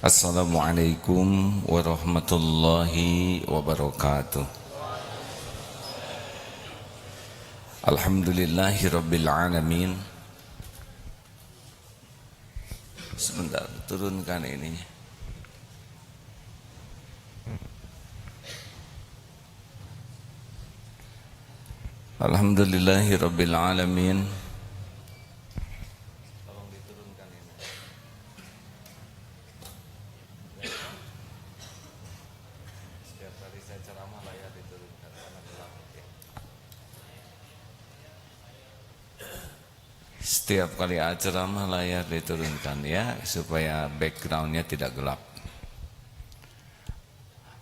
Assalamualaikum warahmatullahi wabarakatuh. Alhamdulillahi rabbil alamin. Sebentar, turunkan ininya. Alhamdulillahi rabbil alamin. Tolong diturunkan ini. Setiap kali saya ceramah layar diturunkan karena gelap. Setiap kali ceramah layar diturunkan ya, supaya backgroundnya tidak gelap.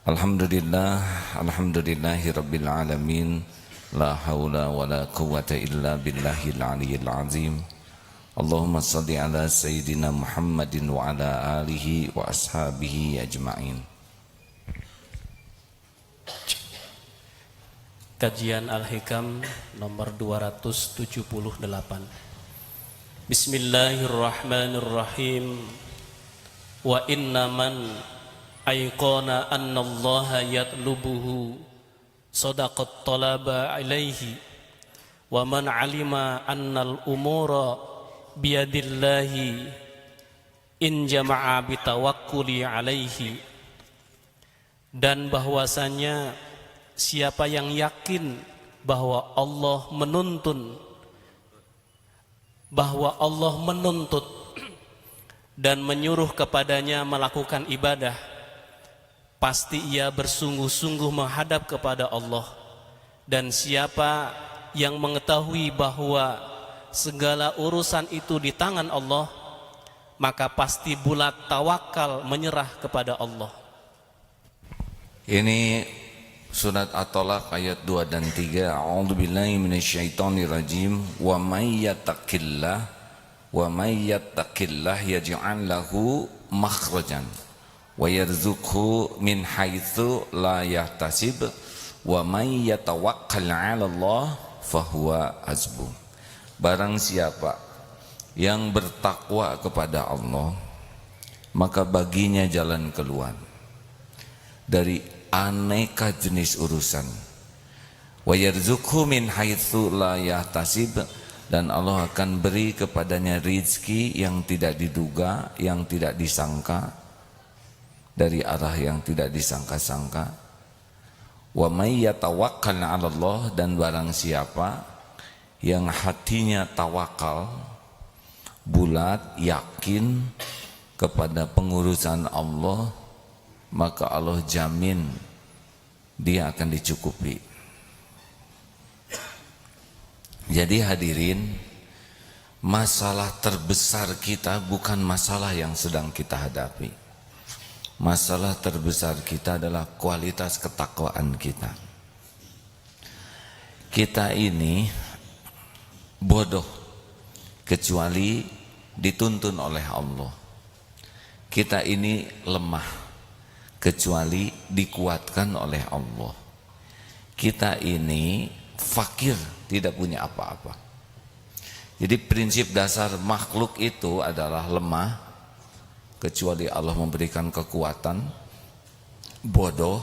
Alhamdulillah, alhamdulillahi rabbil alamin. La haula wa la quwwata illa billahil aliyyil azim. Allahumma salli ala sayyidina Muhammadin wa ala alihi wa ashabihi ajma'in. Kajian Al-Hikam nomor 278. Bismillahirrahmanirrahim. Wa innaman ayqana annallaha yatlubuhu sadaqat talaba alaihi wa man alima annal umura biyadillahi in jama'a bitawakkuli alaihi. Dan bahwasanya siapa yang yakin bahwa Allah menuntut dan menyuruh kepadanya melakukan ibadah, pasti ia bersungguh-sungguh menghadap kepada Allah. Dan siapa yang mengetahui bahwa segala urusan itu di tangan Allah, maka pasti bulat tawakal menyerah kepada Allah. Ini surat At-Talaq ayat 2 dan 3. A'udzubillahi minasyaitonirrajim. Wa may yattaqillah yaj'al lahu makhrajan wa yarzuqhu min haitsu la yahtasib wa may yatawakkal 'ala Allah fahuwa hasbuh. Barang siapa yang bertakwa kepada Allah, maka baginya jalan keluar dari aneka jenis urusan. Wa yarzuqhu min haitsu la yahtasib, dan Allah akan beri kepadanya rizki yang tidak diduga, yang tidak disangka, dari arah yang tidak disangka-sangka. Wa may yatawakkal 'ala Allah, dan barang siapa yang hatinya tawakal, bulat, yakin kepada pengurusan Allah, maka Allah jamin dia akan dicukupi. Jadi hadirin, masalah terbesar kita bukan masalah yang sedang kita hadapi. Masalah terbesar kita adalah kualitas ketakwaan kita. Kita ini bodoh kecuali dituntun oleh Allah. Kita ini lemah kecuali dikuatkan oleh Allah. Kita ini fakir, tidak punya apa-apa. Jadi prinsip dasar makhluk itu adalah lemah kecuali Allah memberikan kekuatan, bodoh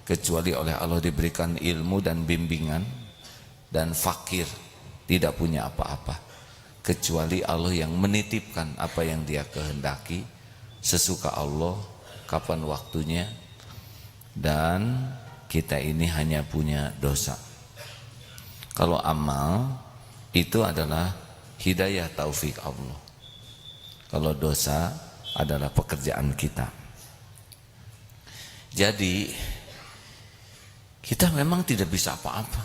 kecuali oleh Allah diberikan ilmu dan bimbingan, dan fakir, tidak punya apa-apa kecuali Allah yang menitipkan apa yang dia kehendaki sesuka Allah, kapan waktunya. Dan kita ini hanya punya dosa. Kalau amal itu adalah hidayah taufik Allah, kalau dosa adalah pekerjaan kita. Jadi kita memang tidak bisa apa-apa,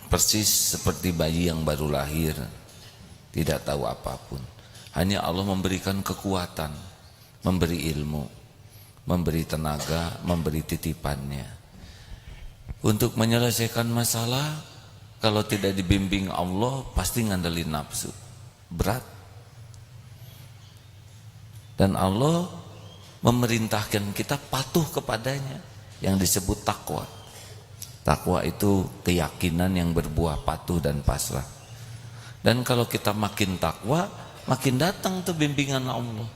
persis seperti bayi yang baru lahir, tidak tahu apapun. Hanya Allah memberikan kekuatan, memberi ilmu, memberi tenaga, memberi titipannya. Untuk menyelesaikan masalah, kalau tidak dibimbing Allah, pasti ngandelin nafsu, berat. Dan Allah memerintahkan kita patuh kepadanya, yang disebut takwa. Takwa itu keyakinan yang berbuah patuh dan pasrah. Dan kalau kita makin takwa, makin datang tuh bimbingan Allah.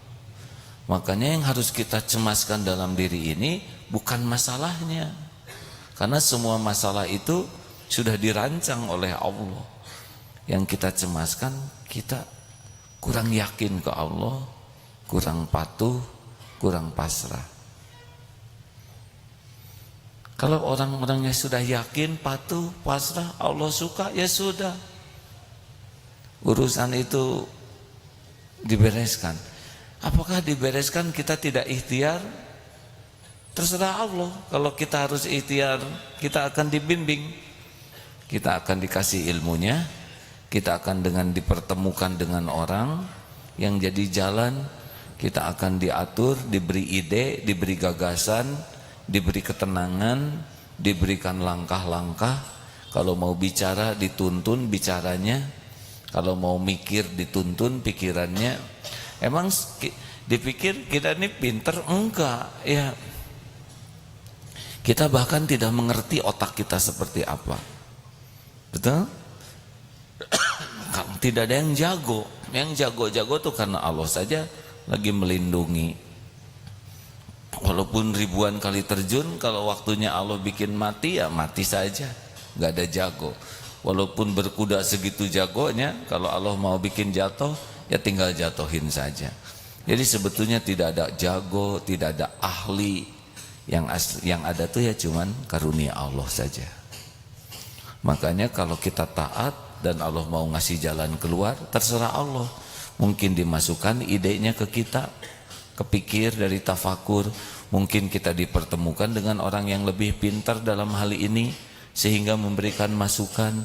Makanya yang harus kita cemaskan dalam diri ini bukan masalahnya. Karena semua masalah itu sudah dirancang oleh Allah. Yang kita cemaskan, kita kurang yakin ke Allah, kurang patuh, kurang pasrah. Kalau orang-orangnya sudah yakin, patuh, pasrah, Allah suka, ya sudah. Urusan itu dibereskan. Apakah dibereskan kita tidak ikhtiar? Terserah Allah. Kalau kita harus ikhtiar, kita akan dibimbing. Kita akan dikasih ilmunya. Kita akan dengan dipertemukan dengan orang yang jadi jalan. Kita akan diatur, diberi ide, diberi gagasan, diberi ketenangan, diberikan langkah-langkah. Kalau mau bicara dituntun bicaranya, kalau mau mikir dituntun pikirannya. Emang dipikir kita ini pinter? Enggak, ya. Kita bahkan tidak mengerti otak kita seperti apa. Betul? Tidak ada yang jago. Yang jago-jago tuh karena Allah saja lagi melindungi. Walaupun ribuan kali terjun, kalau waktunya Allah bikin mati, ya mati saja. Gak ada jago. Walaupun berkuda segitu jagonya, kalau Allah mau bikin jatuh, ya tinggal jatuhin saja. Jadi sebetulnya tidak ada jago, tidak ada ahli. Yang ada tuh ya cuman karunia Allah saja. Makanya kalau kita taat dan Allah mau ngasih jalan keluar, terserah Allah. Mungkin dimasukkan idenya ke kita, kepikir dari tafakur. Mungkin kita dipertemukan dengan orang yang lebih pintar dalam hal ini sehingga memberikan masukan.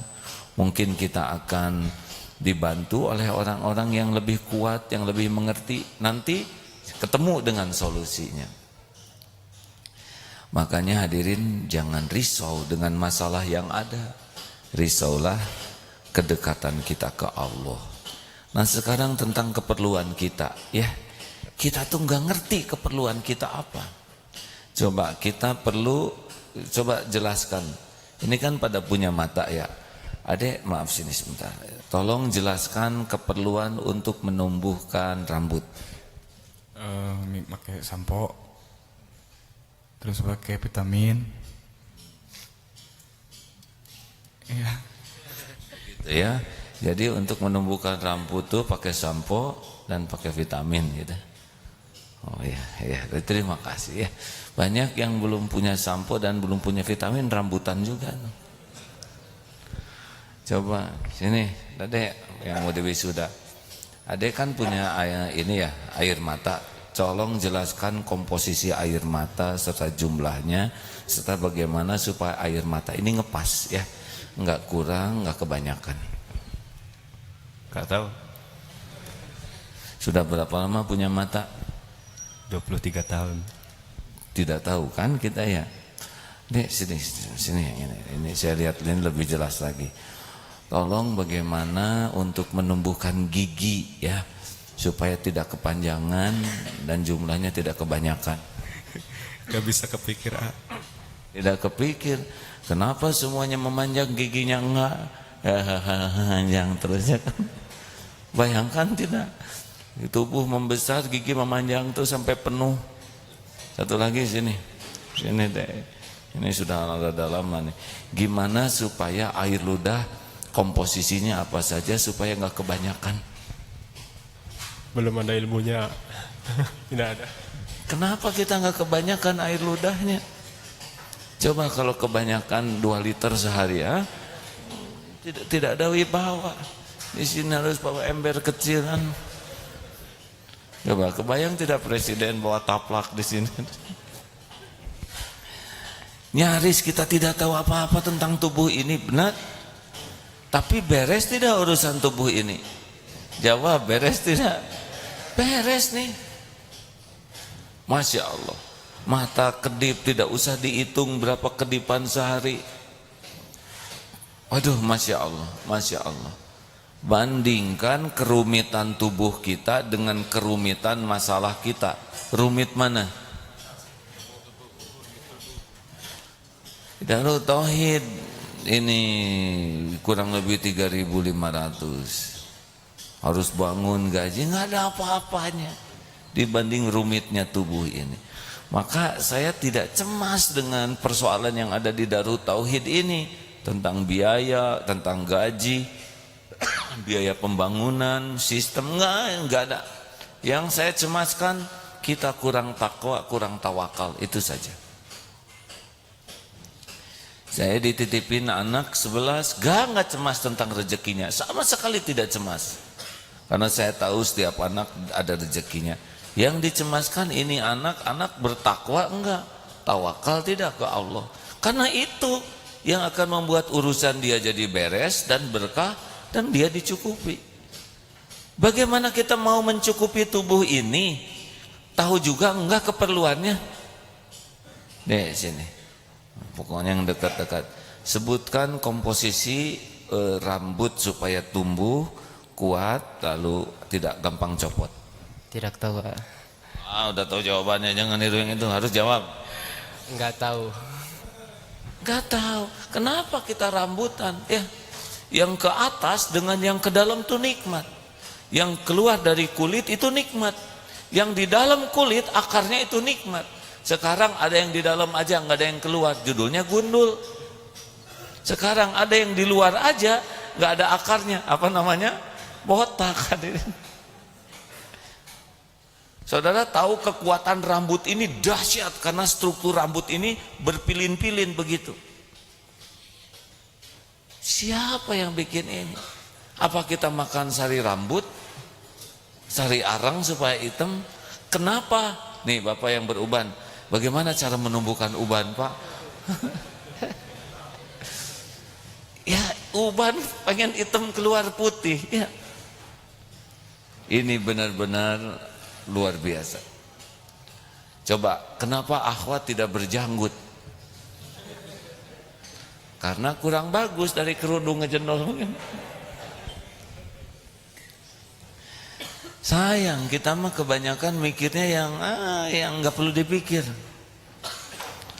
Mungkin kita akan dibantu oleh orang-orang yang lebih kuat, yang lebih mengerti. Nanti ketemu dengan solusinya. Makanya hadirin, jangan risau dengan masalah yang ada. Risaulah kedekatan kita ke Allah. Nah sekarang tentang keperluan kita, ya. Kita tuh nggak ngerti keperluan kita apa. Coba kita perlu, coba jelaskan. Ini kan pada punya mata ya. Adek, maaf sini sebentar. Tolong jelaskan keperluan untuk menumbuhkan rambut. Pakai sampo, terus pakai vitamin. Iya. Gitu ya. Jadi untuk menumbuhkan rambut tuh pakai sampo dan pakai vitamin gitu. Oh ya, ya, terima kasih ya. Banyak yang belum punya sampo dan belum punya vitamin, rambutan juga. Coba sini, Adek yang mau diwisuda. Adek kan punya air mata. Tolong jelaskan komposisi air mata serta jumlahnya, serta bagaimana supaya air mata ini ngepas ya, nggak kurang, nggak kebanyakan. Nggak tahu. Sudah berapa lama punya mata? 23 tahun. Tidak tahu kan kita ya. Dek sini ini saya lihat ini lebih jelas lagi. Tolong bagaimana untuk menumbuhkan gigi ya, supaya tidak kepanjangan dan jumlahnya tidak kebanyakan. Gak bisa kepikir. Tidak kepikir. Kenapa semuanya memanjang, giginya enggak? Panjang terus ya kan. Bayangkan tidak? Tubuh membesar, gigi memanjang tuh sampai penuh. Satu lagi sini deh. Ini sudah ada dalam nih. Gimana supaya air ludah komposisinya apa saja supaya nggak kebanyakan? Belum ada ilmunya. Tidak ada. Kenapa kita nggak kebanyakan air ludahnya? Coba kalau kebanyakan 2 liter sehari ya, tidak ada wibawa. Di sini harus bawa ember kecil kan. Coba kebayang tidak presiden bawa taplak di sini? Nyaris kita tidak tahu apa-apa tentang tubuh ini, benar? Tapi beres tidak urusan tubuh ini? Jawab, beres tidak? Beres nih. Masya Allah. Mata kedip tidak usah dihitung berapa kedipan sehari. Waduh, Masya Allah, Masya Allah. Bandingkan kerumitan tubuh kita dengan kerumitan masalah kita. Rumit mana? Darul Tauhid ini kurang lebih 3.500. Harus bangun gaji, nggak ada apa-apanya. dibanding rumitnya tubuh ini. Maka saya tidak cemas dengan persoalan yang ada di Darut Tauhid ini, tentang biaya, tentang gaji, biaya pembangunan, sistem, enggak ada. Yang saya cemaskan kita kurang takwa, kurang tawakal, itu saja. Saya dititipin anak 11, enggak cemas tentang rezekinya, sama sekali tidak cemas. Karena saya tahu setiap anak ada rezekinya. Yang dicemaskan ini anak bertakwa enggak, tawakal tidak ke Allah. Karena itu yang akan membuat urusan dia jadi beres dan berkah dan dia dicukupi. Bagaimana kita mau mencukupi tubuh ini, tahu juga enggak keperluannya? Nih sini, pokoknya yang dekat-dekat. Sebutkan komposisi rambut supaya tumbuh kuat lalu tidak gampang copot. Tidak tahu. Udah tahu jawabannya, jangan niru yang itu, harus jawab. Enggak tahu. Enggak tahu. Kenapa kita rambutan? Ya, yang ke atas dengan yang ke dalam itu nikmat. Yang keluar dari kulit itu nikmat. Yang di dalam kulit akarnya itu nikmat. Sekarang ada yang di dalam aja nggak ada yang keluar, judulnya gundul. Sekarang ada yang di luar aja nggak ada akarnya, apa namanya? Botak. Saudara tahu kekuatan rambut ini dahsyat karena struktur rambut ini berpilin-pilin begitu. Siapa yang bikin ini? Apa kita makan sari rambut? Sari arang supaya hitam? Kenapa? Nih Bapak yang beruban, bagaimana cara menumbuhkan uban, Pak? Ya, uban pengen hitam keluar putih, ya. Ini benar-benar luar biasa. Coba, kenapa akhwat tidak berjanggut? Karena kurang bagus dari kerudung ngejendol. Sayang, kita mah kebanyakan mikirnya yang nggak perlu dipikir.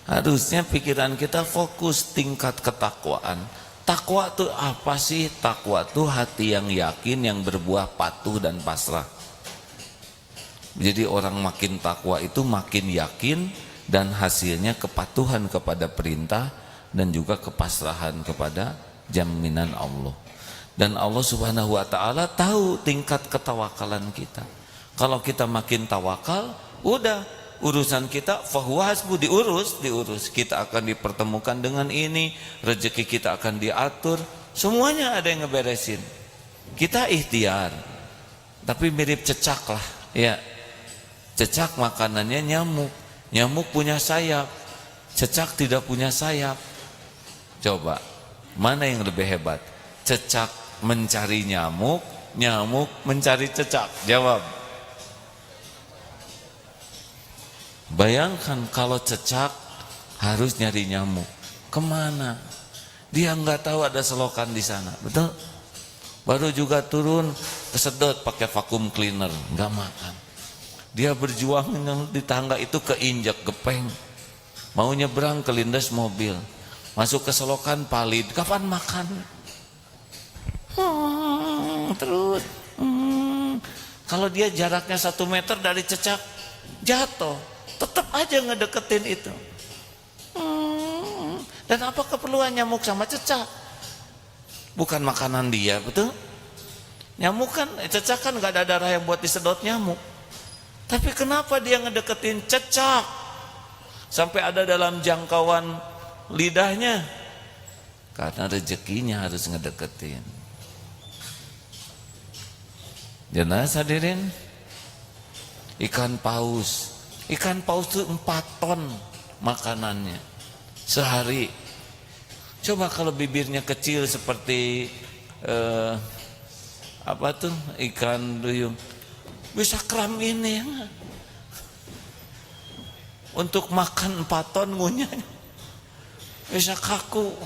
Harusnya pikiran kita fokus tingkat ketakwaan. Takwa itu apa sih? Takwa itu hati yang yakin, yang berbuah patuh dan pasrah. Jadi orang makin takwa itu makin yakin dan hasilnya kepatuhan kepada perintah dan juga kepasrahan kepada jaminan Allah. Dan Allah Subhanahu wa taala tahu tingkat ketawakalan kita. Kalau kita makin tawakal, udah urusan kita fahuwa hasbu, diurus. Kita akan dipertemukan dengan ini, rezeki kita akan diatur, semuanya ada yang ngeberesin. Kita ikhtiar. Tapi mirip cecak lah, ya. Cecak makanannya nyamuk. Nyamuk punya sayap. Cecak tidak punya sayap. Coba, mana yang lebih hebat? Cecak mencari nyamuk, nyamuk mencari cecak. Jawab. Bayangkan kalau cecak harus nyari nyamuk, kemana? Dia nggak tahu ada selokan di sana, betul? Baru juga turun kesedot pakai vacuum cleaner, nggak makan. Dia berjuang di tangga itu keinjak gepeng, mau nyebrang kelindes mobil, masuk ke selokan palid, kapan makan? Terus kalau dia jaraknya 1 meter dari cecak, jatuh, tetap aja ngedeketin itu. Dan apa keperluan nyamuk sama cecak? Bukan makanan dia, betul? Nyamuk kan, cecak kan gak ada darah yang buat disedot nyamuk. Tapi kenapa dia ngedeketin cecak sampai ada dalam jangkauan lidahnya? Karena rezekinya harus ngedeketin. Jelas hadirin, ikan paus itu 4 ton makanannya sehari. Coba kalau bibirnya kecil seperti apa tuh, ikan duyung, bisa kram ini ya. Untuk makan 4 ton ngunyah bisa kaku.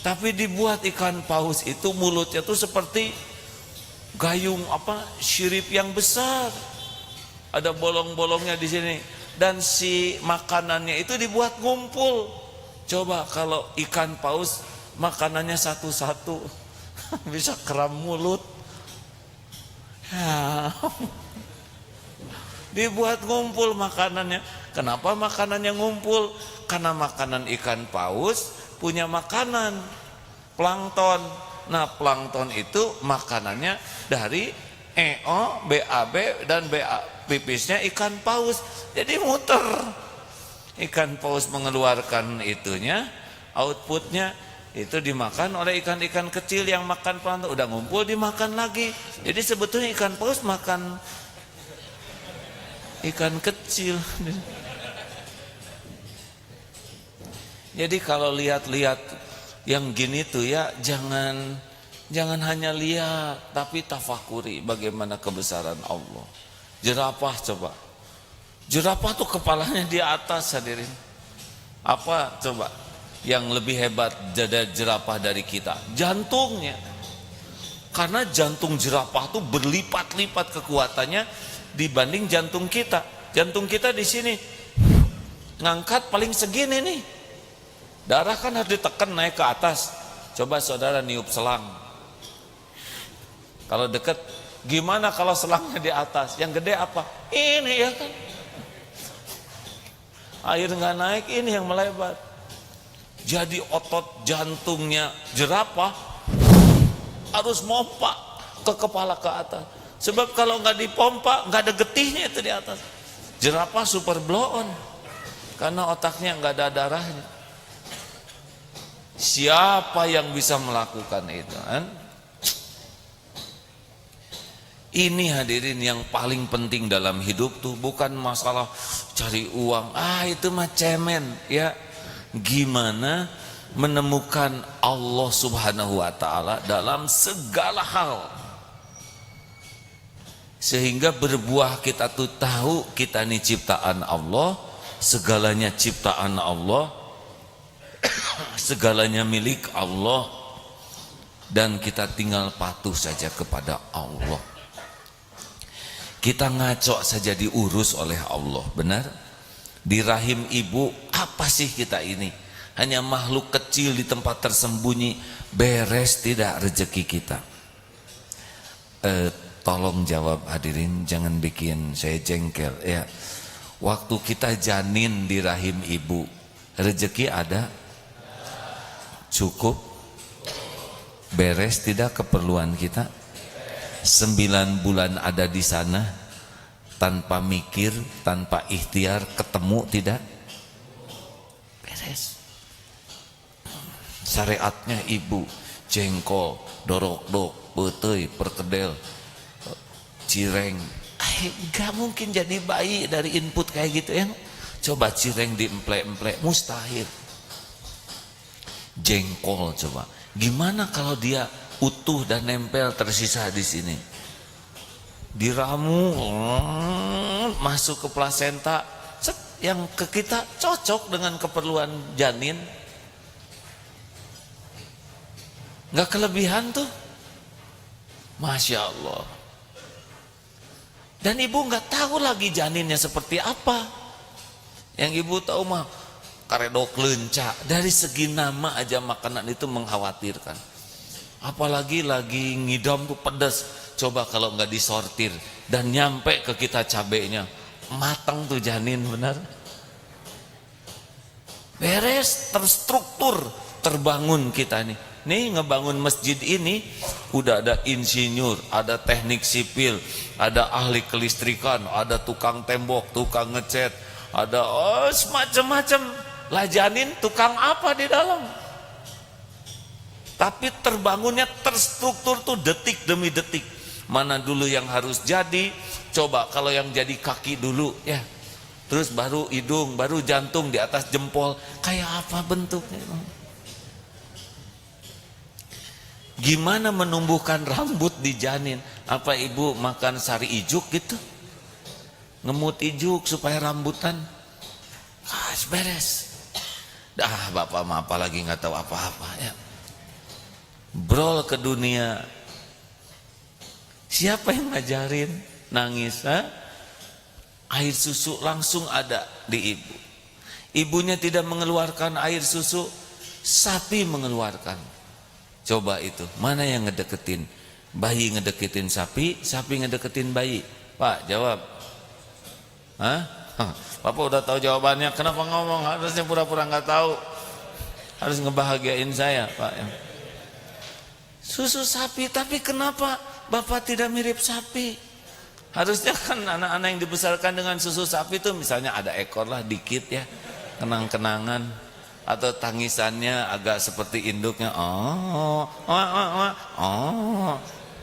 Tapi dibuat ikan paus itu mulutnya tuh seperti gayung sirip yang besar. Ada bolong-bolongnya di sini, dan si makanannya itu dibuat ngumpul. Coba kalau ikan paus makanannya satu-satu bisa kram mulut. Ya. Dibuat ngumpul makanannya. Kenapa makanannya ngumpul? Karena makanan ikan paus punya makanan plankton. Nah, plankton itu makanannya dari EO, BAB dan BA pipisnya ikan paus. Jadi muter. Ikan paus mengeluarkan itunya, outputnya itu dimakan oleh ikan-ikan kecil yang makan plankton. Udah ngumpul dimakan lagi. Jadi sebetulnya ikan paus makan ikan kecil. Jadi kalau lihat-lihat yang gini tuh ya jangan hanya lihat tapi tafakuri bagaimana kebesaran Allah. Jerapah coba. Jerapah tuh kepalanya di atas, hadirin. Apa coba yang lebih hebat jerapah dari kita? Jantungnya. Karena jantung jerapah tuh berlipat-lipat kekuatannya dibanding jantung kita. Jantung kita di sini ngangkat paling segini nih. Darah kan harus ditekan naik ke atas. Coba saudara niup selang. Kalau dekat, gimana kalau selangnya di atas? Yang gede apa? Ini ya kan. Air nggak naik, ini yang melebar. Jadi otot jantungnya jerapah harus mompa ke kepala ke atas. Sebab kalau nggak dipompa, nggak ada getihnya itu di atas. Jerapah super blow on karena otaknya nggak ada darahnya. Siapa yang bisa melakukan itu kan? Ini hadirin yang paling penting dalam hidup tuh bukan masalah cari uang. Itu mah cemen ya. Gimana menemukan Allah Subhanahu wa taala dalam segala hal. Sehingga berbuah kita tuh tahu kita ini ciptaan Allah, segalanya ciptaan Allah. Segalanya milik Allah dan kita tinggal patuh saja kepada Allah. Kita ngaco saja diurus oleh Allah, benar? Di rahim ibu apa sih kita ini? Hanya makhluk kecil di tempat tersembunyi. Beres tidak rezeki kita? Tolong jawab hadirin, jangan bikin saya jengkel ya. Waktu kita janin di rahim ibu, rezeki ada? Cukup? Beres tidak keperluan kita? 9 bulan ada di sana tanpa mikir, tanpa ikhtiar, ketemu tidak? Beres. Syariatnya ibu, jengkol, dorok-dok, beteuy, perkedel, cireng. Gak mungkin jadi bayi dari input kayak gitu ya. Coba cireng diemplek-emplek, mustahil. Jengkol coba. Gimana kalau dia utuh dan nempel tersisa di sini? Diramu, masuk ke plasenta, yang ke kita cocok dengan keperluan janin. Nggak kelebihan tuh, masya Allah. Dan ibu nggak tahu lagi janinnya seperti apa. Yang ibu tahu mah karedok leunca. Dari segi nama aja makanan itu mengkhawatirkan. Apalagi lagi ngidam tuh pedas. Coba kalau nggak disortir dan nyampe ke kita cabenya, matang tuh janin, benar? Beres, terstruktur, terbangun kita nih. Nih ngebangun masjid ini udah ada insinyur, ada teknik sipil, ada ahli kelistrikan, ada tukang tembok, tukang ngecat, ada semacam-macam. Lah janin tukang apa di dalam? Tapi terbangunnya terstruktur tuh detik demi detik. Mana dulu yang harus jadi? Coba kalau yang jadi kaki dulu ya. Terus baru hidung, baru jantung di atas jempol. Kayak apa bentuknya? Gimana menumbuhkan rambut di janin? Apa ibu makan sari ijuk gitu? Ngemut ijuk supaya rambutan? Beres. Dah bapak mah apalagi nggak tahu apa-apa ya. Brol ke dunia. Siapa yang ngajarin? Nangis, ha? Air susu langsung ada di ibu. Ibunya tidak mengeluarkan air susu, sapi mengeluarkan. Coba itu, mana yang ngedeketin? Bayi ngedeketin sapi, sapi ngedeketin bayi. Pak, jawab. Hah? Bapak udah tahu jawabannya, kenapa ngomong? Harusnya pura-pura nggak tahu. Harus ngebahagiain saya, Pak. Susu sapi, tapi kenapa Bapak tidak mirip sapi? Harusnya kan anak-anak yang dibesarkan dengan susu sapi itu misalnya ada ekor lah dikit ya, kenang-kenangan, atau tangisannya agak seperti induknya.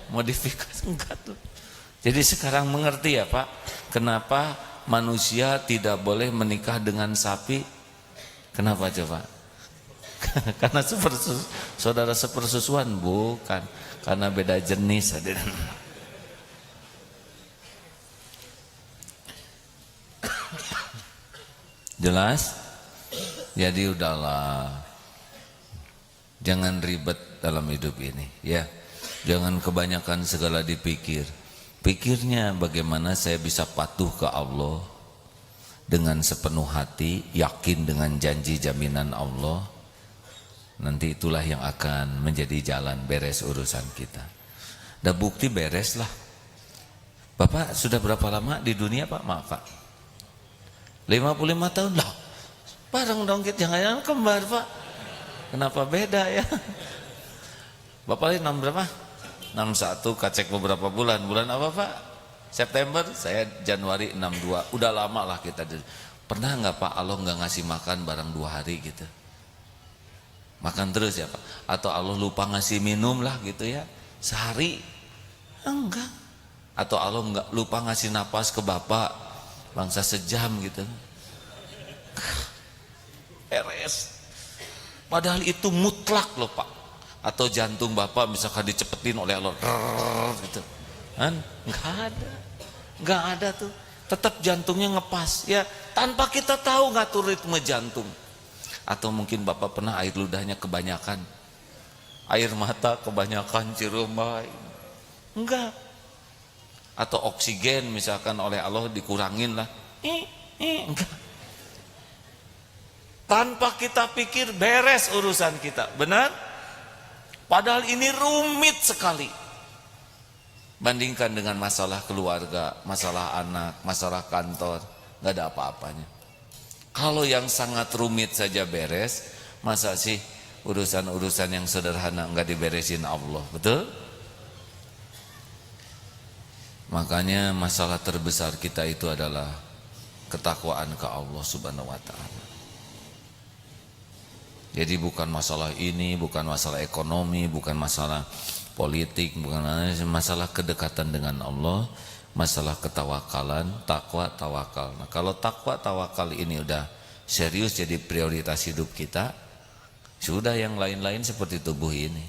Modifikasi enggak tuh. Jadi sekarang mengerti ya Pak, kenapa manusia tidak boleh menikah dengan sapi? Kenapa coba? Karena saudara sepersusuan? Bukan, karena beda jenis. Jelas? Jadi udahlah, jangan ribet dalam hidup ini ya. Jangan kebanyakan segala dipikir. Pikirnya bagaimana saya bisa patuh ke Allah dengan sepenuh hati, yakin dengan janji jaminan Allah. Nanti itulah yang akan menjadi jalan beres urusan kita. Dah bukti beres lah. Bapak sudah berapa lama di dunia Pak? Maaf Pak, 55 tahun lah. Bareng dong kita, jangan-jangan kembar Pak. Kenapa beda ya? Bapak ini 6 berapa? 61, kacek beberapa bulan. Bulan apa Pak? September, saya Januari 62. Udah lama lah kita. Pernah nggak Pak Allah nggak ngasih makan barang 2 hari gitu? Makan terus ya Pak? Atau Allah lupa ngasih minum lah gitu ya, sehari? Enggak. Atau Allah enggak lupa ngasih napas ke Bapak bangsa sejam gitu? Beres. Padahal itu mutlak loh Pak. Atau jantung Bapak misalkan dicepetin oleh Allah gitu kan? Enggak ada tuh. Tetap jantungnya ngepas ya, tanpa kita tahu ngatur ritme jantung. Atau mungkin Bapak pernah air ludahnya kebanyakan, air mata kebanyakan ciremai? Enggak. Atau oksigen misalkan oleh Allah dikurangin lah, enggak. Tanpa kita pikir beres urusan kita, benar? Padahal ini rumit sekali. Bandingkan dengan masalah keluarga, masalah anak, masalah kantor, nggak ada apa-apanya. Kalau yang sangat rumit saja beres, masa sih urusan-urusan yang sederhana nggak diberesin Allah, betul? Makanya masalah terbesar kita itu adalah ketakwaan ke Allah Subhanahu wa Ta'ala. Jadi bukan masalah ini, bukan masalah ekonomi, bukan masalah politik, bukan masalah kedekatan dengan Allah, masalah ketawakalan, takwa, tawakal. Nah, kalau takwa, tawakal ini udah serius jadi prioritas hidup kita, sudah yang lain-lain seperti tubuh ini.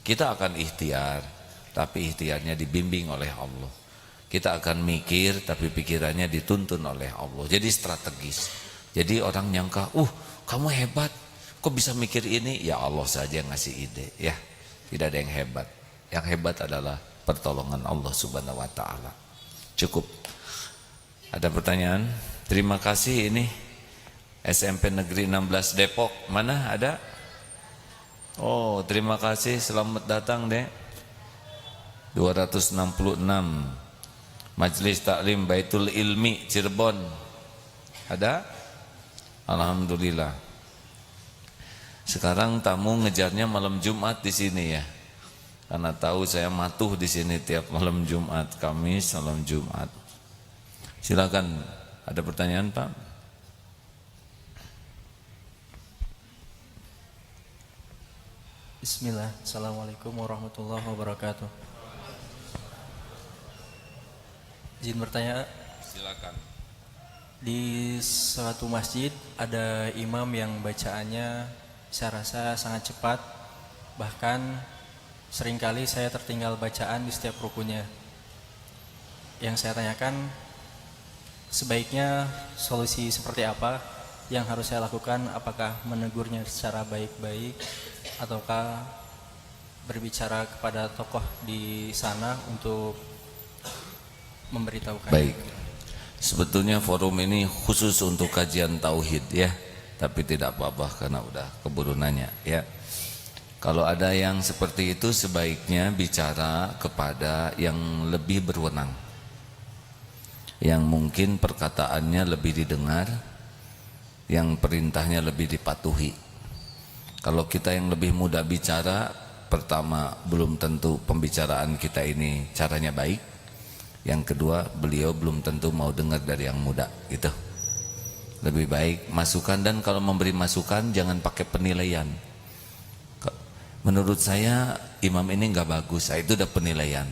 Kita akan ikhtiar, tapi ikhtiarnya dibimbing oleh Allah. Kita akan mikir, tapi pikirannya dituntun oleh Allah. Jadi strategis. Jadi orang nyangka, kamu hebat, kok bisa mikir ini? Ya Allah saja yang ngasih ide, ya. Tidak ada yang hebat. Yang hebat adalah pertolongan Allah Subhanahu wa Ta'ala. Cukup. Ada pertanyaan? Terima kasih. Ini SMP Negeri 16 Depok. Mana ada? Oh, terima kasih. Selamat datang, Dek. 266 Majelis Taklim Baitul Ilmi Cirebon. Ada? Alhamdulillah. Sekarang tamu ngejarnya malam Jumat di sini ya. Karena tahu saya matuh di sini tiap malam Jumat, Kamis, malam Jumat. Silakan, ada pertanyaan Pak? Bismillah, Assalamualaikum warahmatullahi wabarakatuh. Izin bertanya. Silakan. Di suatu masjid ada imam yang bacaannya saya rasa sangat cepat, bahkan seringkali saya tertinggal bacaan di setiap rukunya. Yang saya tanyakan, sebaiknya solusi seperti apa yang harus saya lakukan? Apakah menegurnya secara baik-baik ataukah berbicara kepada tokoh di sana untuk memberitahukan? Baik. Sebetulnya forum ini khusus untuk kajian tauhid ya, tapi tidak apa-apa karena udah keburu nanya ya. Kalau ada yang seperti itu sebaiknya bicara kepada yang lebih berwenang. yang mungkin perkataannya lebih didengar, yang perintahnya lebih dipatuhi. Kalau kita yang lebih muda bicara, pertama belum tentu pembicaraan kita ini caranya baik. Yang kedua, beliau belum tentu mau dengar dari yang muda, gitu. Lebih baik masukan, dan kalau memberi masukan jangan pakai penilaian. Menurut saya imam ini nggak bagus, itu udah penilaian.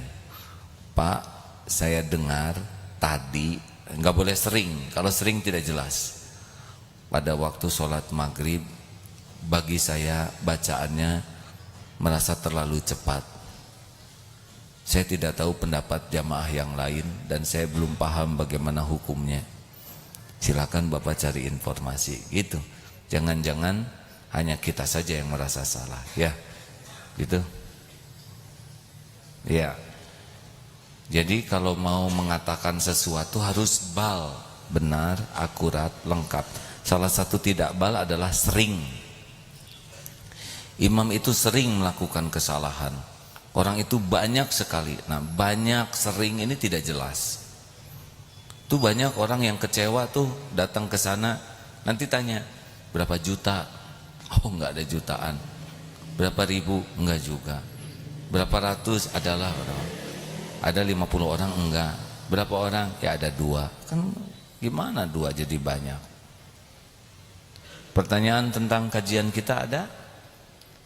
Pak, saya dengar tadi, nggak boleh sering. Kalau sering tidak jelas. Pada waktu sholat maghrib, bagi saya bacaannya merasa terlalu cepat. Saya tidak tahu pendapat jamaah yang lain dan saya belum paham bagaimana hukumnya. Silakan Bapak cari informasi. Gitu. Jangan-jangan hanya kita saja yang merasa salah, ya. Gitu. Ya. Jadi kalau mau mengatakan sesuatu harus bal, benar, akurat, lengkap. Salah satu tidak bal adalah sering. Imam itu sering melakukan kesalahan. Orang itu banyak sekali. Nah, banyak, sering ini tidak jelas. Tuh banyak orang yang kecewa tuh datang ke sana, nanti tanya, berapa juta? Oh, enggak ada jutaan. Berapa ribu? Enggak juga. Berapa ratus? Adalah berapa? Ada 50 orang? Enggak. Berapa orang? Ya ada 2. Kan gimana 2 jadi banyak? Pertanyaan tentang kajian kita ada?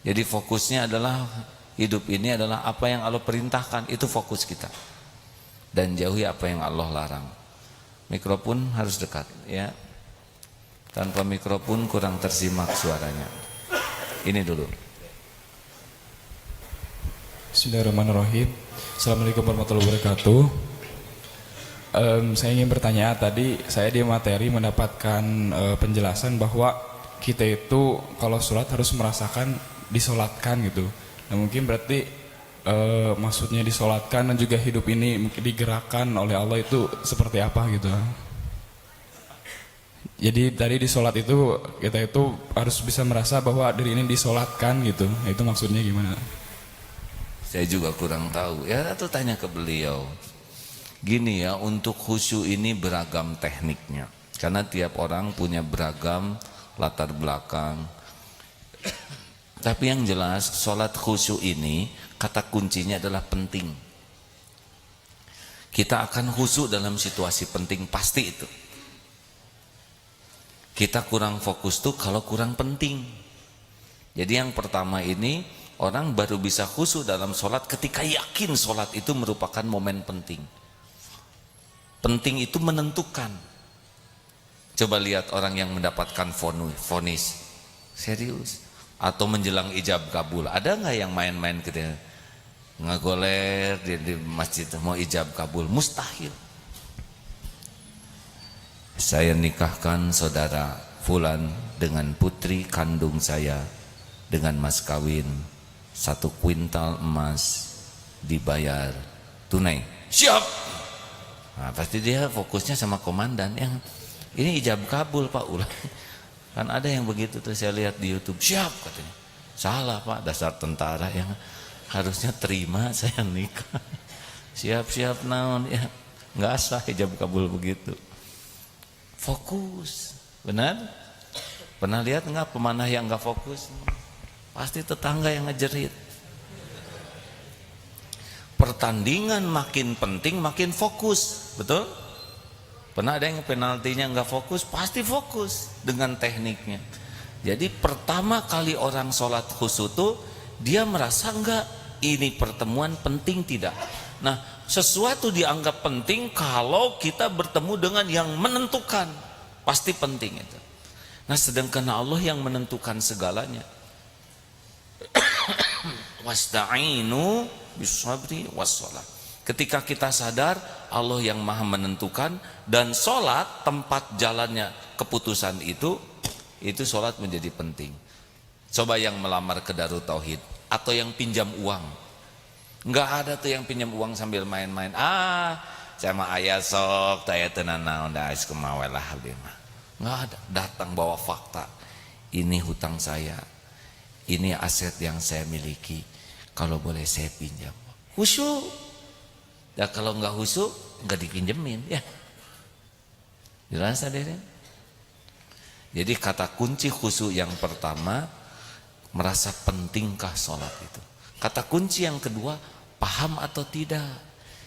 Jadi fokusnya adalah hidup ini adalah apa yang Allah perintahkan, itu fokus kita. Dan jauhi apa yang Allah larang. Mikrofon harus dekat, ya. Tanpa mikrofon kurang tersimak suaranya. Ini dulu. Bismillahirrahmanirrahim. Assalamualaikum warahmatullahi wabarakatuh. Saya ingin bertanya, tadi saya di materi mendapatkan penjelasan bahwa kita itu kalau sholat harus merasakan disolatkan gitu. Nah, mungkin berarti maksudnya disolatkan dan juga hidup ini digerakkan oleh Allah itu seperti apa gitu. Jadi tadi di sholat itu kita itu harus bisa merasa bahwa diri ini disolatkan gitu. Nah, itu maksudnya gimana? Saya juga kurang tahu. Ya, atau tanya ke beliau. Gini ya, untuk khusyuk ini beragam tekniknya. Karena tiap orang punya beragam latar belakang. Tapi yang jelas, sholat khusyuk ini kata kuncinya adalah penting. Kita akan khusyuk dalam situasi penting, pasti itu. Kita kurang fokus tuh kalau kurang penting. Jadi yang pertama ini, orang baru bisa khusyuk dalam sholat ketika yakin sholat itu merupakan momen penting. Penting itu menentukan. Coba lihat orang yang mendapatkan vonis, serius, atau menjelang ijab kabul. Ada nggak yang main-main gitu, ngagoler di masjid mau ijab kabul? Mustahil. Saya nikahkan saudara Fulan dengan putri kandung saya dengan mas kawin 1 kuintal emas dibayar tunai. Siap. Nah, pasti dia fokusnya sama komandan yang ini ijab kabul Pak ulang. Kan ada yang begitu tuh saya lihat di YouTube. Siap katanya. Salah Pak, dasar tentara yang harusnya terima saya nikah. Siap-siap naon ya. Enggak sah ijab kabul begitu. Fokus. Benar? Pernah lihat enggak pemanah yang enggak fokus? Pasti tetangga yang ngejerit. Pertandingan makin penting makin fokus. Betul? Pernah ada yang penaltinya enggak fokus? Pasti fokus dengan tekniknya. Jadi pertama kali orang sholat khusyuk tuh dia merasa enggak ini pertemuan penting tidak. Nah, sesuatu dianggap penting kalau kita bertemu dengan yang menentukan, pasti penting itu. Nah, sedangkan Allah yang menentukan segalanya. Wasta'inu bisabri wassalah. Ketika kita sadar Allah yang maha menentukan dan sholat tempat jalannya keputusan itu sholat menjadi penting. Coba yang melamar ke Darut Tauhid atau yang pinjam uang. Enggak ada tuh yang pinjam uang sambil main-main. Saya mah aya sok taya tenan naon da ais kumawe lah abdi mah. Enggak ada, datang bawa fakta. Ini hutang saya. Ini aset yang saya miliki. Kalau boleh saya pinjam. Khusyuk. Ya kalau enggak khusyuk enggak dipinjemin ya. Jelas hadirin? Jadi kata kunci khusyuk yang pertama, merasa pentingkah sholat itu. Kata kunci yang kedua, paham atau tidak.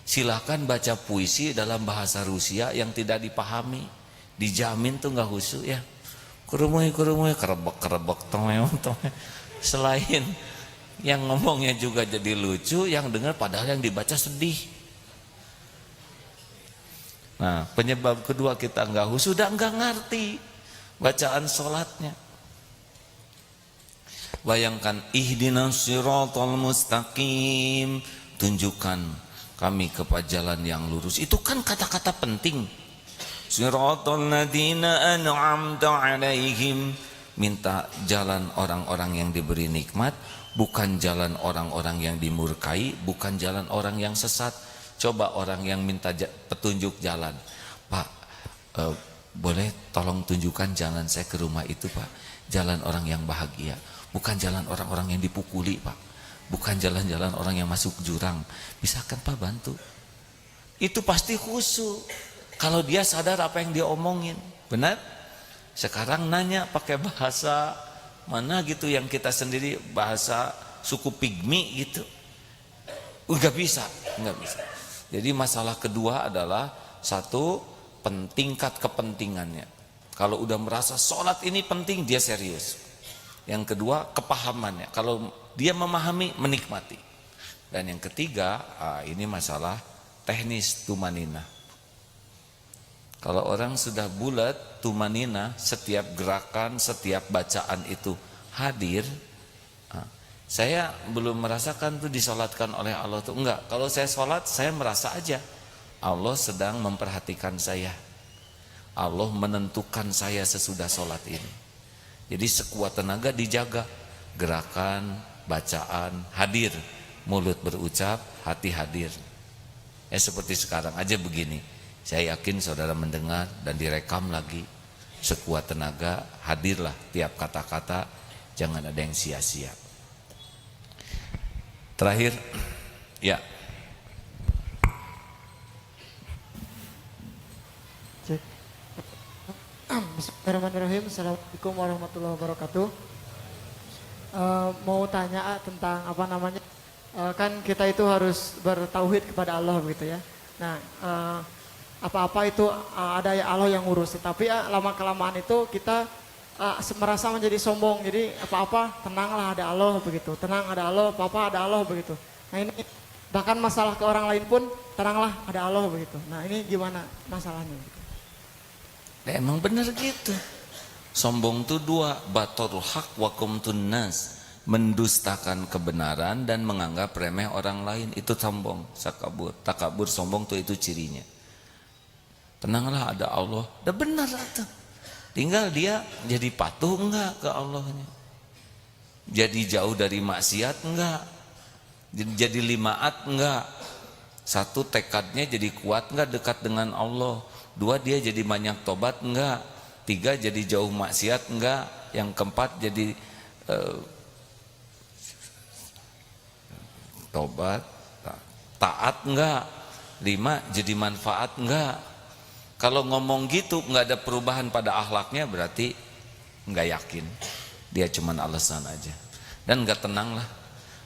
Silahkan baca puisi dalam bahasa Rusia yang tidak dipahami, dijamin tuh nggak khusyuk ya. Kurumui kerebek selain yang ngomongnya juga jadi lucu, yang dengar padahal yang dibaca sedih. Nah, penyebab kedua kita nggak khusyuk, sudah nggak ngerti bacaan sholatnya. Bayangkan, ihdinas siratal mustaqim, tunjukkan kami kepada jalan yang lurus. Itu kan kata-kata penting. Siratal ladzina an'amta 'alaihim, minta jalan orang-orang yang diberi nikmat, bukan jalan orang-orang yang dimurkai, bukan jalan orang yang sesat. Coba orang yang minta petunjuk jalan, Pak, boleh tolong tunjukkan jalan saya ke rumah itu, Pak. Jalan orang yang bahagia, bukan jalan orang-orang yang dipukuli, Pak. Bukan jalan-jalan orang yang masuk jurang. Bisakah Pak bantu? Itu pasti khusyuk kalau dia sadar apa yang dia omongin. Benar? Sekarang nanya pakai bahasa mana gitu yang kita sendiri, bahasa suku pigmi gitu. Enggak bisa. Jadi masalah kedua adalah satu, tingkat kepentingannya. Kalau udah merasa sholat ini penting, dia serius. Yang kedua, kepahamannya. Kalau dia memahami, menikmati. Dan yang ketiga, ini masalah teknis tumanina. Kalau orang sudah bulat tumanina, setiap gerakan, setiap bacaan itu hadir. Saya belum merasakan tuh disolatkan oleh Allah tuh, enggak. Kalau saya sholat, saya merasa aja Allah sedang memperhatikan saya. Allah menentukan saya sesudah sholat ini. Jadi sekuat tenaga dijaga. Gerakan, bacaan, hadir. Mulut berucap, hati hadir. Seperti sekarang aja begini. Saya yakin saudara mendengar dan direkam lagi. Sekuat tenaga, hadirlah tiap kata-kata. Jangan ada yang sia-sia. Terakhir, ya. Bismillahirrahmanirrahim. Assalamualaikum warahmatullahi wabarakatuh. Mau tanya tentang apa namanya, kan kita itu harus bertauhid kepada Allah begitu ya. Nah, apa-apa itu ada ya Allah yang ngurus. Tapi lama kelamaan itu kita merasa menjadi sombong. Jadi apa-apa tenanglah ada Allah begitu. Tenang ada Allah, apa-apa ada Allah begitu. Nah ini bahkan masalah ke orang lain pun tenanglah ada Allah begitu. Nah ini gimana masalahnya? Emang bener gitu. Sombong itu dua, batorul haq wa qumtun nas, mendustakan kebenaran dan menganggap remeh orang lain. Itu sombong, takabur, sombong tuh itu cirinya. Tenanglah ada Allah, udah benar tuh. Tinggal dia jadi patuh enggak ke Allahnya, jadi jauh dari maksiat enggak, jadi limaat enggak. Satu, tekadnya jadi kuat enggak dekat dengan Allah. Dua, dia jadi banyak tobat enggak. Tiga, jadi jauh maksiat enggak. Yang keempat, jadi tobat, taat enggak. Lima, jadi manfaat enggak. Kalau ngomong gitu enggak ada perubahan pada akhlaknya, berarti enggak yakin. Dia cuman alasan aja. Dan enggak tenang lah.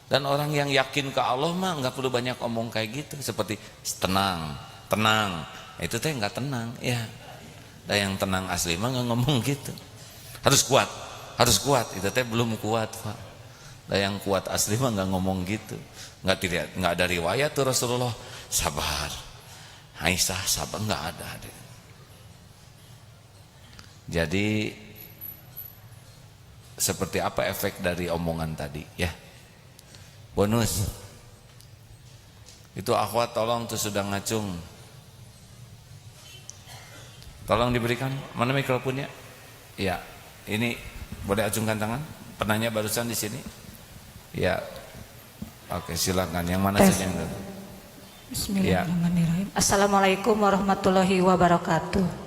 Dan orang yang yakin ke Allah mah enggak perlu banyak ngomong kayak gitu. Seperti tenang, tenang. Itu teh enggak tenang ya. Dan yang tenang asli mah enggak ngomong gitu. Harus kuat, harus kuat. Itu teh belum kuat, Pak. Dan yang kuat asli mah enggak ngomong gitu. Enggak ada riwayat tuh Rasulullah sabar, Aisyah sabar, enggak ada. Jadi seperti apa efek dari omongan tadi ya? Bonus. Itu akhwat tolong tuh sudah ngacung. Tolong diberikan, mana mikrofonnya? Ya, ini boleh acungkan tangan. Penanya barusan di sini. Ya, oke silakan. Yang mana saja yang datang? Bismillahirrahmanirrahim. Assalamualaikum warahmatullahi wabarakatuh.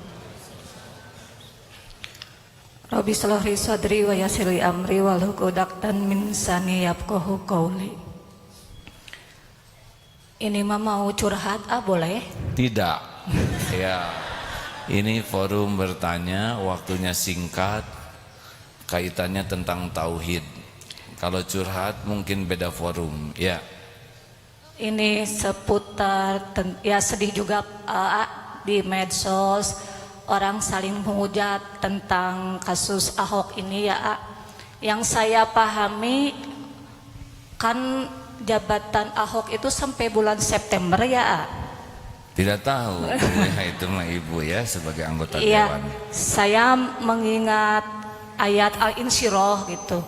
Rabbi sholli sadri wa yassirli amri wahlul 'uqdatam min lisani yafqahu qawli. Ini mah mau curhat boleh? Tidak. Ya. Ini forum bertanya, waktunya singkat, kaitannya tentang tauhid. Kalau curhat mungkin beda forum, ya. Ini seputar ya sedih juga di medsos orang saling menghujat tentang kasus Ahok ini ya. Yang saya pahami kan jabatan Ahok itu sampai bulan September ya. Tidak tahu, ya, itu mah ibu ya sebagai anggota Iya, dewan. saya mengingat ayat Al-Insyirah gitu.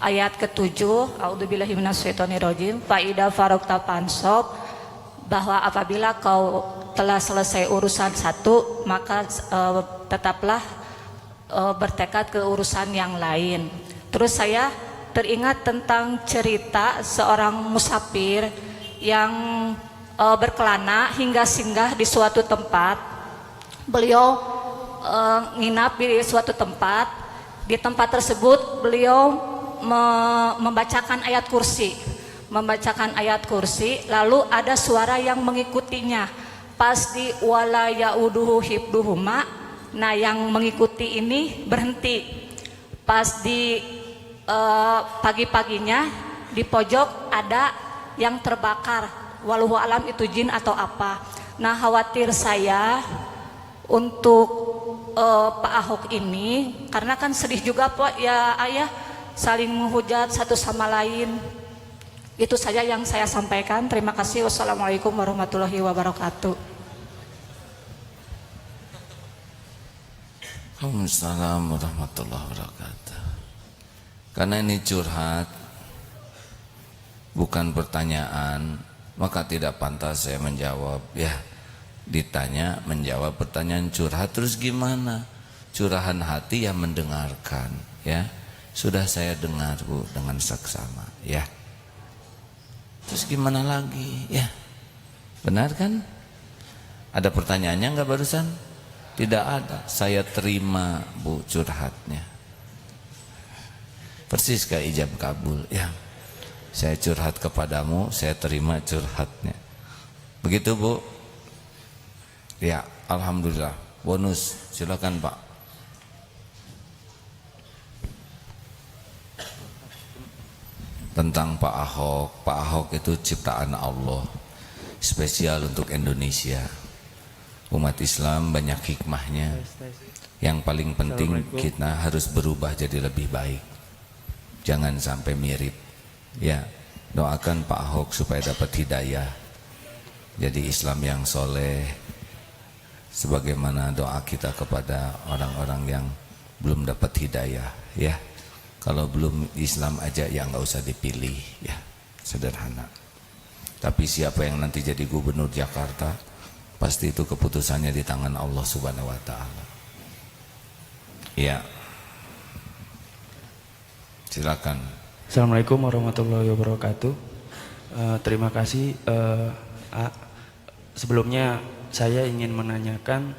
Ayat ke-7, A'udzubillahi minasyaitonirrajim, fa idza faragta fansab, bahwa apabila kau telah selesai urusan satu, maka tetaplah bertekad ke urusan yang lain. Terus saya teringat tentang cerita seorang musafir yang berkelana hingga singgah di suatu tempat. Beliau nginap di suatu tempat. Di tempat tersebut beliau membacakan ayat kursi. Lalu ada suara yang mengikutinya. Pas di wala yauduhu hibduhuma, nah yang mengikuti ini berhenti. Pas di pagi-paginya di pojok ada yang terbakar. Walau alam itu jin atau apa. Nah khawatir saya untuk Pak Ahok ini, karena kan sedih juga Pak ya ayah, saling menghujat satu sama lain. Itu saja yang saya sampaikan. Terima kasih. Wassalamualaikum warahmatullahi wabarakatuh. Waalaikumsalam warahmatullahi wabarakatuh. Karena ini curhat, bukan pertanyaan, maka tidak pantas saya menjawab. Ya, ditanya menjawab pertanyaan curhat, terus gimana? Curahan hati yang mendengarkan, ya. Sudah saya dengar Bu dengan saksama, ya. Terus gimana lagi, ya? Benar kan? Ada pertanyaannya enggak barusan? Tidak ada. Saya terima Bu curhatnya. Persis kayak ijab kabul, ya. Saya curhat kepadamu, saya terima curhatnya. Begitu Bu? Ya, alhamdulillah. Bonus, silakan Pak. Tentang Pak Ahok. Pak Ahok itu ciptaan Allah, spesial untuk Indonesia. Umat Islam banyak hikmahnya. Yang paling penting kita harus berubah jadi lebih baik. Jangan sampai mirip. Ya, doakan Pak Ahok supaya dapat hidayah, jadi Islam yang soleh, sebagaimana doa kita kepada orang-orang yang belum dapat hidayah. Ya, kalau belum Islam aja ya nggak usah dipilih, ya, sederhana. Tapi siapa yang nanti jadi gubernur Jakarta, pasti itu keputusannya di tangan Allah Subhanahu Wa Taala. Ya, silakan. Assalamualaikum warahmatullahi wabarakatuh. Terima kasih. Sebelumnya saya ingin menanyakan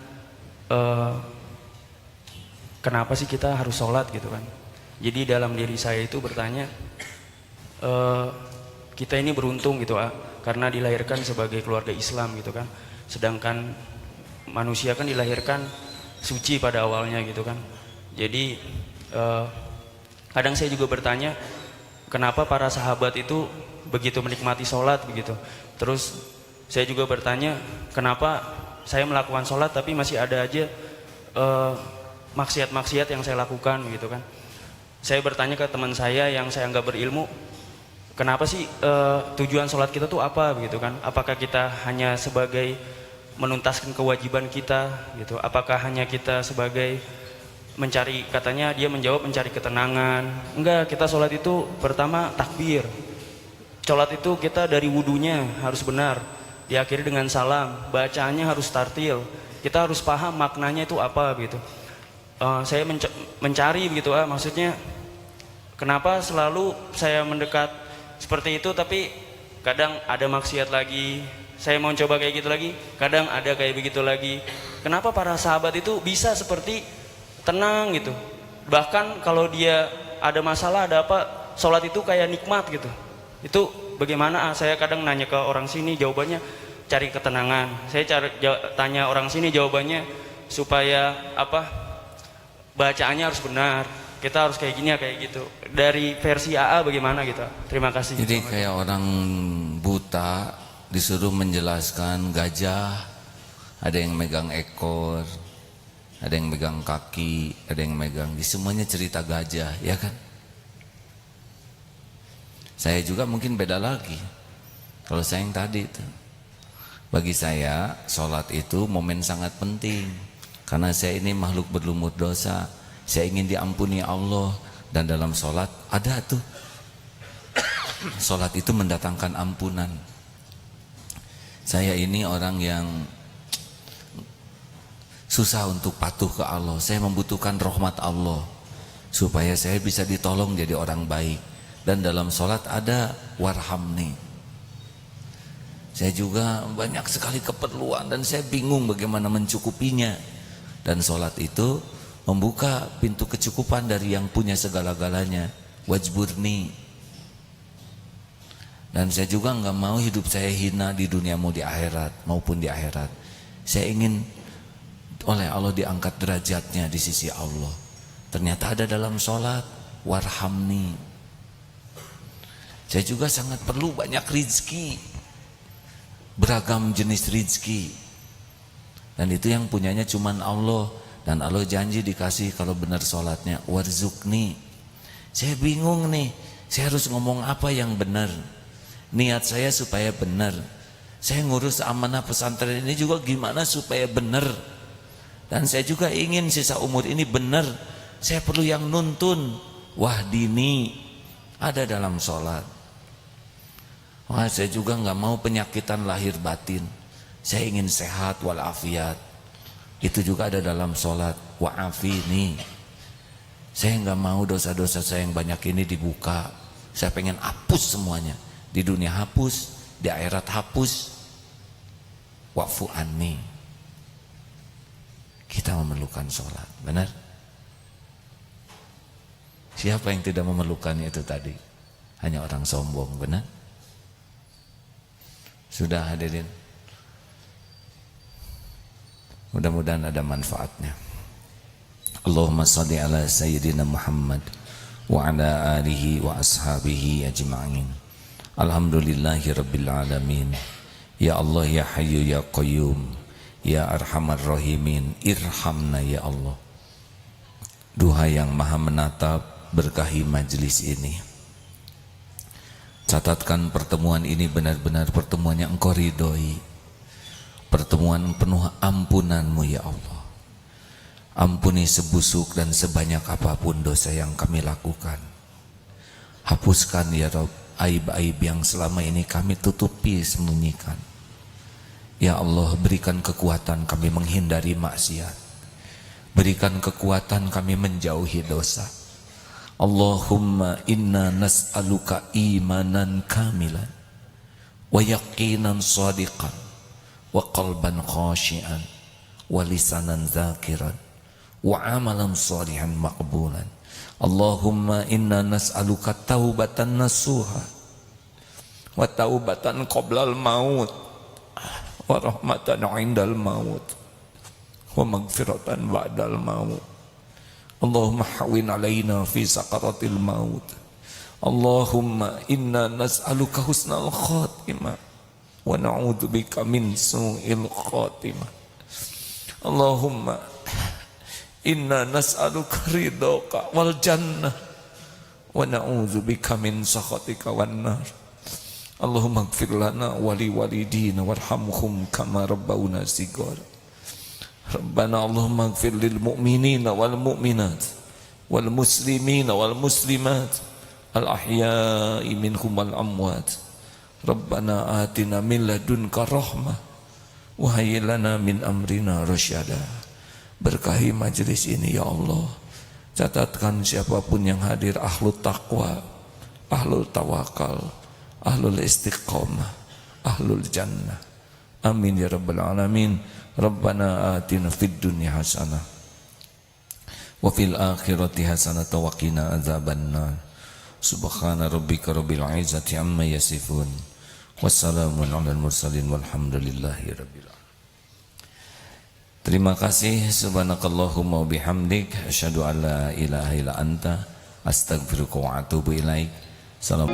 kenapa sih kita harus sholat gitu kan? Jadi dalam diri saya itu bertanya, kita ini beruntung gitu karena dilahirkan sebagai keluarga Islam gitu kan. Sedangkan manusia kan dilahirkan suci pada awalnya gitu kan. Jadi kadang saya juga bertanya, kenapa para sahabat itu begitu menikmati sholat begitu. Terus saya juga bertanya, kenapa saya melakukan sholat tapi masih ada aja maksiat-maksiat yang saya lakukan gitu kan. Saya bertanya ke teman saya yang saya anggap berilmu, kenapa sih tujuan sholat kita tuh apa begitu kan. Apakah kita hanya sebagai menuntaskan kewajiban kita gitu, apakah hanya kita sebagai mencari, katanya dia menjawab mencari ketenangan. Enggak, kita sholat itu pertama takbir. Sholat itu kita dari wudunya harus benar, diakhiri dengan salam, bacaannya harus tartil. Kita harus paham maknanya itu apa gitu. Saya mencari begitu, maksudnya kenapa selalu saya mendekat seperti itu, tapi kadang ada maksiat lagi. Saya mau coba kayak gitu lagi, kadang ada kayak begitu lagi. Kenapa para sahabat itu bisa seperti tenang gitu, bahkan kalau dia ada masalah ada apa, sholat itu kayak nikmat gitu. Itu bagaimana? Saya kadang nanya ke orang sini, jawabannya cari ketenangan. Saya tanya orang sini, jawabannya supaya bacaannya harus benar, kita harus kayak gini ya, kayak gitu. Dari versi AA bagaimana gitu? Terima kasih. Jadi kayak orang buta disuruh menjelaskan gajah, ada yang megang ekor, ada yang megang kaki, ada yang megang, semuanya cerita gajah, ya kan? Saya juga mungkin beda lagi. Kalau saya yang tadi itu, bagi saya sholat itu momen sangat penting. Karena saya ini makhluk berlumut dosa, saya ingin diampuni Allah, dan dalam sholat ada tuh, sholat itu mendatangkan ampunan. Saya ini orang yang susah untuk patuh ke Allah, saya membutuhkan rahmat Allah supaya saya bisa ditolong jadi orang baik. Dan dalam sholat ada warhamni. Saya juga banyak sekali keperluan dan saya bingung bagaimana mencukupinya. Dan sholat itu membuka pintu kecukupan dari yang punya segala-galanya. Wajburni. Dan saya juga nggak mau hidup saya hina di dunia mau di akhirat maupun di akhirat. Saya ingin oleh Allah diangkat derajatnya di sisi Allah. Ternyata ada dalam sholat warhamni. Saya juga sangat perlu banyak rizki, beragam jenis rizki. Dan itu yang punyanya cuman Allah. Dan Allah janji dikasih kalau benar sholatnya. Warzukni. Saya bingung nih, saya harus ngomong apa yang benar. Niat saya supaya benar. Saya ngurus amanah pesantren ini juga gimana supaya benar. Dan saya juga ingin sisa umur ini benar. Saya perlu yang nuntun. Wahdini. Ada dalam sholat. Wah, saya juga nggak mau penyakitan lahir batin. Saya ingin sehat walafiat. Itu juga ada dalam sholat. Wa'afini. Saya nggak mau dosa-dosa saya yang banyak ini dibuka. Saya pengen hapus semuanya. Di dunia hapus, di akhirat hapus. Wa'fu anni. Kita memerlukan sholat, benar? Siapa yang tidak memerlukannya itu tadi? Hanya orang sombong, benar? Sudah hadirin. Mudah-mudahan ada manfaatnya. Allahumma salli ala Sayyidina Muhammad wa ala alihi wa ashabihi ajma'in. Alhamdulillahi Rabbil Alamin. Ya Allah, ya Hayyu, ya Qayyum, ya Arhamar Rahimin, irhamna ya Allah. Duha yang maha menatap, berkahi majlis ini. Catatkan pertemuan ini benar-benar pertemuan yang Engkau ridhoi. Pertemuan penuh ampunanmu ya Allah. Ampuni sebusuk dan sebanyak apapun dosa yang kami lakukan. Hapuskan ya Rabb aib-aib yang selama ini kami tutupi, sembunyikan. Ya Allah, berikan kekuatan kami menghindari maksiat. Berikan kekuatan kami menjauhi dosa. Allahumma inna nas'aluka imanan kamilan wa yaqinan sadiqan wa qalban khashian wa lisanan zakiran wa amalan salihan maqbulan. Allahumma inna nas'aluka taubatan nasuha wa taubatan qoblal maut wa rahmatan indal maut wa magfiratan ba'dal maut. Allahumma hawin alaina fi sakaratil maut. Allahumma inna nas'aluka husnal khatimah wa na'udzubika min su'il khatimah. Allahumma inna nas'aluka ridhaka wal jannah wa na'udzubika min sakhatika wan nar. Allahumma ighfir lana wa li walidina warhamhum kama rabbawna shighara. Rabbana Allahumma ighfir lil mu'minina wal mu'minat wal muslimina wal muslimat al ahya'i minhum wal amwat. Rabbana atina min ladunka rahmah wa hayyi lana min amrina rasyada. Berkahi majlis ini ya Allah. Catatkan siapapun yang hadir ahlul taqwa, ahlul tawakal, ahlul istiqamah, ahlul jannah. Amin ya rabbal alamin. Rabbana atina fid dunya hasanah wa fil akhirati hasanah wa qina adzabannar. Subhana rabbika rabbil izzati amma yasifun. Wassalamun alal mursalin walhamdulillahi rabbil alamin. Terima kasih. Subhanakallahumma bihamdik asyhadu an la ilaha illa anta astaghfiruka wa atubu ilaik. Salam.